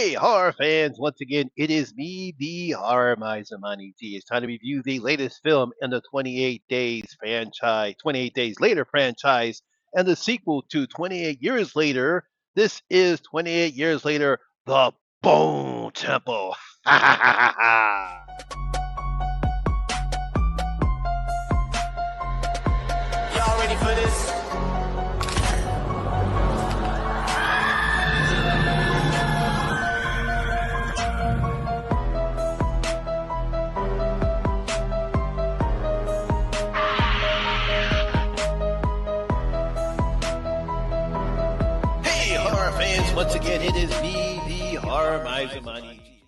Hey, horror fans! Once again, it is me, the Horror Miser Money G. It's time to review the latest film in the 28 Days franchise, 28 Days Later franchise, and the sequel to 28 Years Later. This is 28 Years Later, The Bone Temple. Ha ha ha ha Y'all ready for this? Hey, horror fans! Once again, it is me, the Horror Miser Money G.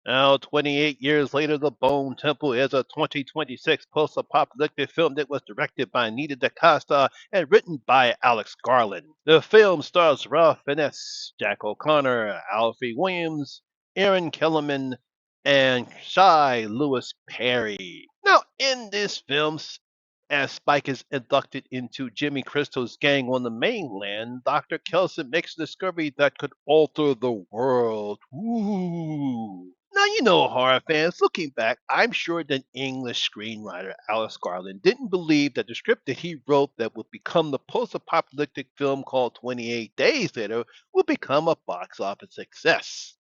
Now, 28 years later, The Bone Temple is a 2026 post-apocalyptic film that was directed by Nita DaCosta and written by Alex Garland. The film stars Ralph Fiennes, Jack O'Connor, Alfie Williams, Aaron Kellerman, and Shy Lewis Perry. Now, in this film, as Spike is inducted into Jimmy Crystal's gang on the mainland, Dr. Kelson makes a discovery that could alter the world. Ooh. Now, horror fans, looking back, I'm sure that English screenwriter Alice Garland didn't believe that the script that he wrote that would become the post apocalyptic film called 28 Days Later would become a box office success.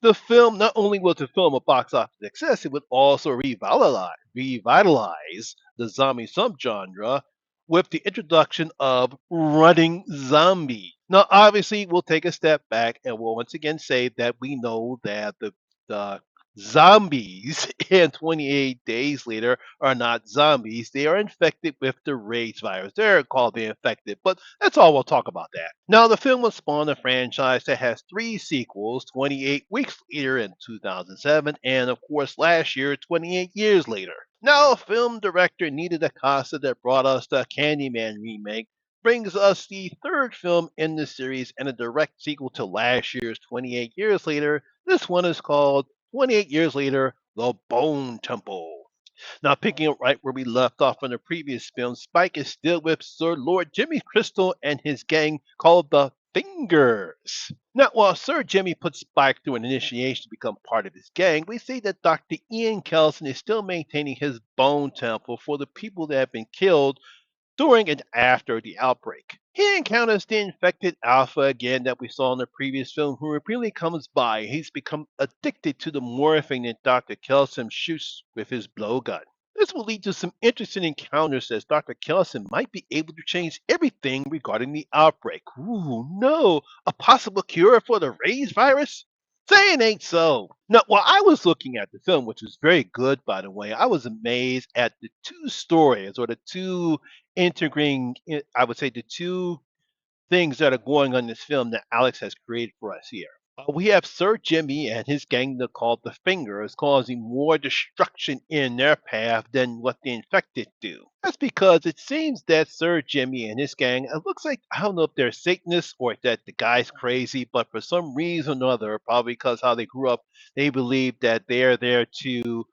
The film not only was a film a box office success, it would also revitalize the zombie subgenre with the introduction of running zombie. Now, obviously, we'll take a step back and we'll once again say that we know that the zombies in 28 days later are not zombies. They are infected with the rage virus. They're called the infected, but that's all we'll talk about that. Now, the film will spawn a franchise that has three sequels 28 weeks later in 2007, and of course, last year, 28 years later. Now, film director Nita DaCosta that brought us the Candyman remake brings us the third film in the series and a direct sequel to last year's 28 years later. This one is called 28 Years Later, The Bone Temple. Now, picking up right where we left off in the previous film, Spike is still with Sir Lord Jimmy Crystal and his gang called the Fingers. Now, while Sir Jimmy puts Spike through an initiation to become part of his gang, we see that Dr. Ian Kelson is still maintaining his bone temple for the people that have been killed during and after the outbreak. He encounters the infected Alpha again that we saw in the previous film, who repeatedly comes by. He's become addicted to the morphine that Dr. Kelson shoots with his blowgun. This will lead to some interesting encounters as Dr. Kelson might be able to change everything regarding the outbreak. Ooh, no! A possible cure for the raised virus? Say it ain't so. Now, while I was looking at the film, which was very good, by the way, I was amazed at the two stories or the two integrating, I would say, the two things that are going on in this film that Alex has created for us here. We have Sir Jimmy and his gang that called the Fingers causing more destruction in their path than what the infected do. That's because it seems that Sir Jimmy and his gang, it looks like, I don't know if they're Satanists or that the guy's crazy, but for some reason or other, probably because how they grew up, they believe that they're there to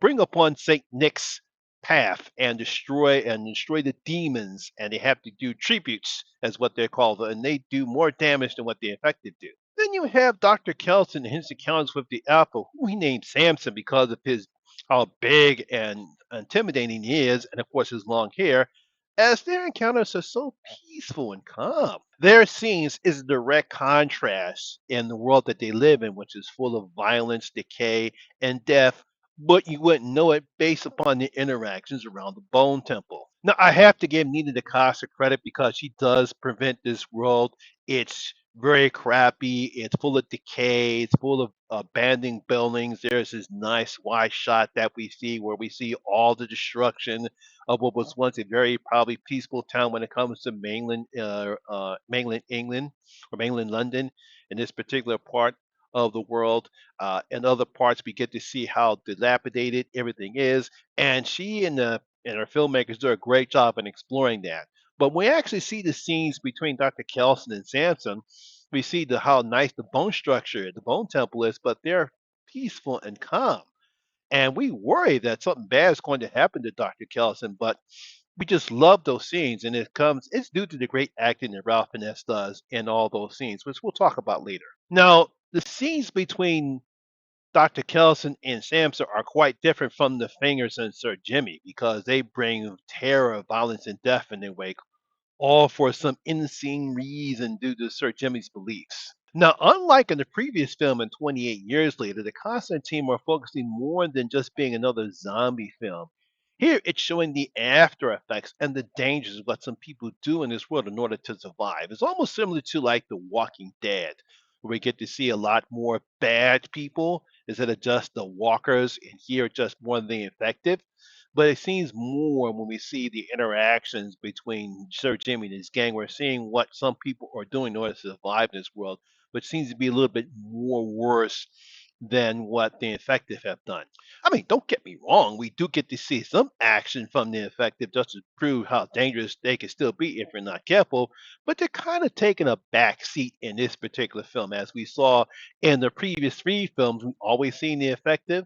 bring upon Saint Nick's path and destroy the demons, and they have to do tributes as what they're called, and they do more damage than what the infected do. Then you have Dr. Kelson and his encounters with the Alpha, who he named Samson because of his how big and intimidating he is, and of course his long hair, as their encounters are so peaceful and calm. Their scenes is a direct contrast in the world that they live in, which is full of violence, decay, and death, but you wouldn't know it based upon the interactions around the Bone Temple. Now, I have to give Nina DaCosta credit because she does prevent this world. It's very crappy. It's full of decay. It's full of abandoned buildings. There's this nice wide shot that we see where we see all the destruction of what was once a very probably peaceful town when it comes to mainland England or mainland London in this particular part of the world. In other parts, we get to see how dilapidated everything is, and she and her filmmakers do a great job in exploring that. But when we actually see the scenes between Dr. Kelson and Samson, we see how nice the bone structure, the bone temple is, but they're peaceful and calm. And we worry that something bad is going to happen to Dr. Kelson, but We just love those scenes, and it's due to the great acting that Ralph Fiennes does in all those scenes, which we'll talk about later. Now, the scenes between Dr. Kelson and Samson are quite different from the Fingers and Sir Jimmy because they bring terror, violence, and death in their wake, all for some insane reason due to Sir Jimmy's beliefs. Now, unlike in the previous film and 28 years later, the Constantine are focusing more than just being another zombie film. Here, it's showing the after effects and the dangers of what some people do in this world in order to survive. It's almost similar to like The Walking Dead, where we get to see a lot more bad people instead of just the walkers, and here just more of the infected. But it seems more when we see the interactions between Sir Jimmy and his gang. We're seeing what some people are doing in order to survive in this world, which seems to be a little bit more worse than what the effective have done. I mean, don't get me wrong, we do get to see some action from the effective just to prove how dangerous they can still be if you're not careful, but they're kind of taking a back seat in this particular film. As we saw in the previous three films, we've always seen the effective.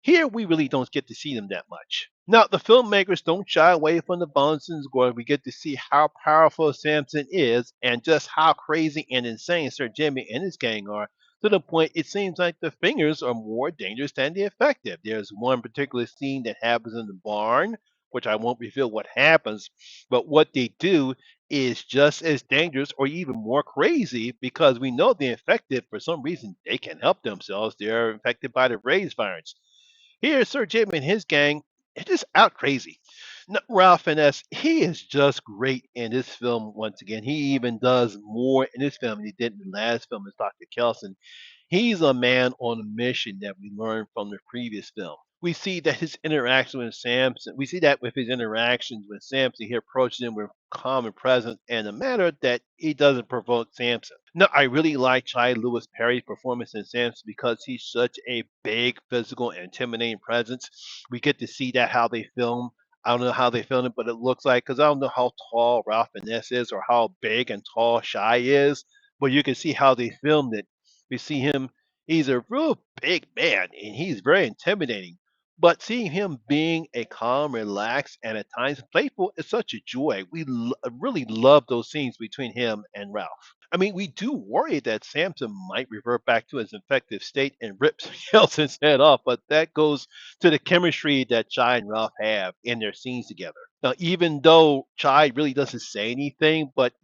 Here, we really don't get to see them that much. Now, the filmmakers don't shy away from the violence and gore. We get to see how powerful Samson is and just how crazy and insane Sir Jimmy and his gang are, to the point it seems like the fingers are more dangerous than the effective. There's one particular scene that happens in the barn, which I won't reveal what happens, but what they do is just as dangerous or even more crazy because we know the infected, for some reason, they can help themselves. They're infected by the raised virus. Here, Sir Jim and his gang are just out crazy. Ralph Fiennes, he is just great in this film once again. He even does more in this film than he did in the last film as Dr. Kelson. He's a man on a mission that we learned from the previous film. We see that his interaction with Samson, we see that with his interactions with Samson, he approaches him with calm and present and a manner that he doesn't provoke Samson. No, I really like Chai Lewis Perry's performance in Samson because he's such a big, physical, and intimidating presence. We get to see that how they film. I don't know how they filmed it, but it looks like because I don't know how tall Ralph Fiennes is or how big and tall Shy is, but you can see how they filmed it. We see him; he's a real big man, and he's very intimidating. But seeing him being a calm, relaxed, and at times playful is such a joy. Really love those scenes between him and Ralph. I mean, we do worry that Samson might revert back to his infective state and rip Kelson's head off, but that goes to the chemistry that Chai and Ralph have in their scenes together. Now, even though Chai really doesn't say anything, but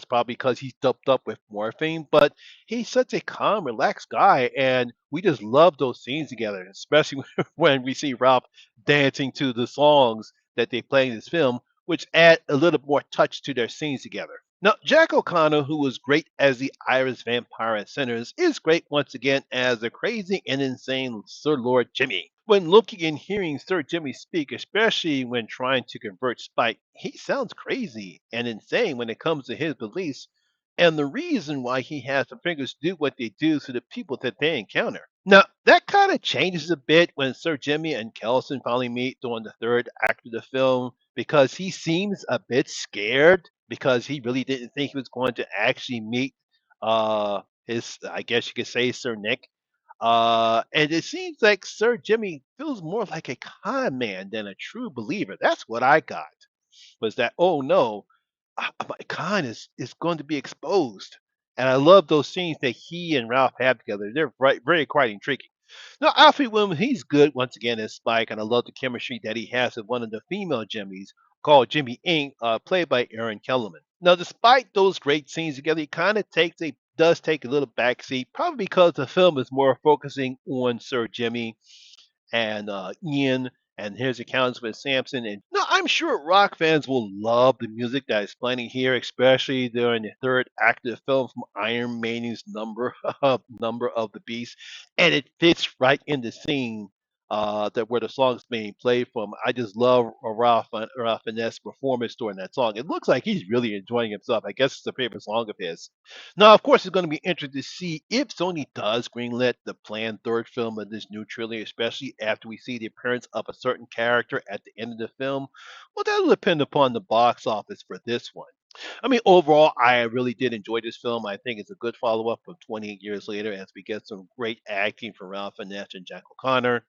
probably because he's doped up with morphine, but he's such a calm, relaxed guy, and we just love those scenes together, especially when we see Ralph dancing to the songs that they play in this film, which add a little more touch to their scenes together. Now, Jack O'Connor, who was great as the Irish vampire at Sinners, is great once again as the crazy and insane Sir Lord Jimmy. When looking and hearing Sir Jimmy speak, especially when trying to convert Spike, he sounds crazy and insane when it comes to his beliefs and the reason why he has the fingers do what they do to the people that they encounter. Now, that kind of changes a bit when Sir Jimmy and Kelson finally meet during the third act of the film because he seems a bit scared because he really didn't think he was going to actually meet his, I guess you could say, Sir Nick. And it seems like Sir Jimmy feels more like a con man than a true believer. That's what I got. Was that, oh no, my con is going to be exposed. And I love those scenes that he and Ralph have together. They're very quite intriguing. Now, Alfred Williams, he's good once again as Spike, and I love the chemistry that he has with one of the female Jimmys called Jimmy Inc., played by Aaron Kellerman. Now, despite those great scenes together, he kind of does take a little backseat, probably because the film is more focusing on Sir Jimmy and Ian and his accounts with Samson. And no, I'm sure rock fans will love the music that is playing here, especially during the third act of the film from Iron Maiden's Number of the Beast, and it fits right in the scene. That where the song's being played from. I just love Ralph Finesse performance during that song. It looks like he's really enjoying himself. I guess it's a favorite song of his. Now, of course, it's going to be interesting to see if Sony does greenlit the planned third film of this new trilogy, especially after we see the appearance of a certain character at the end of the film. Well, that'll depend upon the box office for this one. I mean, overall, I really did enjoy this film. I think it's a good follow up from 28 years later as we get some great acting from Ralph Fiennes and Jack O'Connor.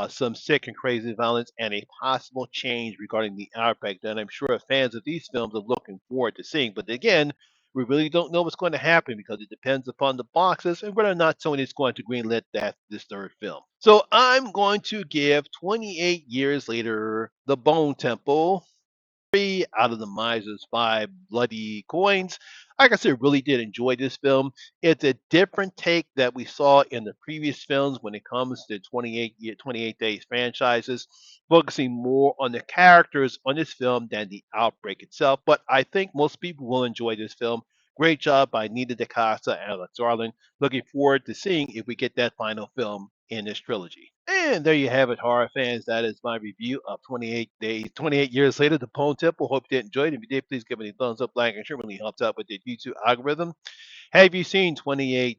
some sick and crazy violence, and a possible change regarding the outbreak that I'm sure fans of these films are looking forward to seeing. But again, we really don't know what's going to happen because it depends upon the boxes and whether or not Sony is going to greenlit this third film. So I'm going to give 28 years later, The Bone Temple, three out of the miser's five bloody coins. Like I said, really did enjoy this film. It's a different take that we saw in the previous films when it comes to 28 days franchises, focusing more on the characters on this film than the outbreak itself. But I think most people will enjoy this film. Great job by Nita DaCosta and Alex Garland. Looking forward to seeing if we get that final film in this trilogy. And there you have it, horror fans. That is my review of 28 days, 28 years later, The Pone Temple. Hope you did enjoy it. If you did, please give it a thumbs up, like, and share. Really helps out with the YouTube algorithm. Have you seen 28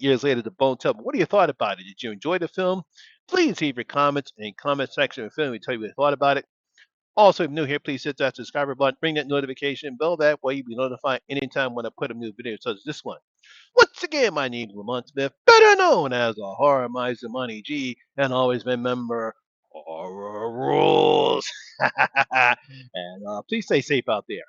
years later, The Bone Temple? What do you thought about it? Did you enjoy the film? Please leave your comments in the comment section of the film. We tell you what you thought about it. Also, if you're new here, please hit that subscribe button, ring that notification bell. That way you'll be notified anytime when I put a new video such as this one. Once again, my name is Lamont Smith, better known as a Horror Miser Money G, and always remember horror rules. And please stay safe out there.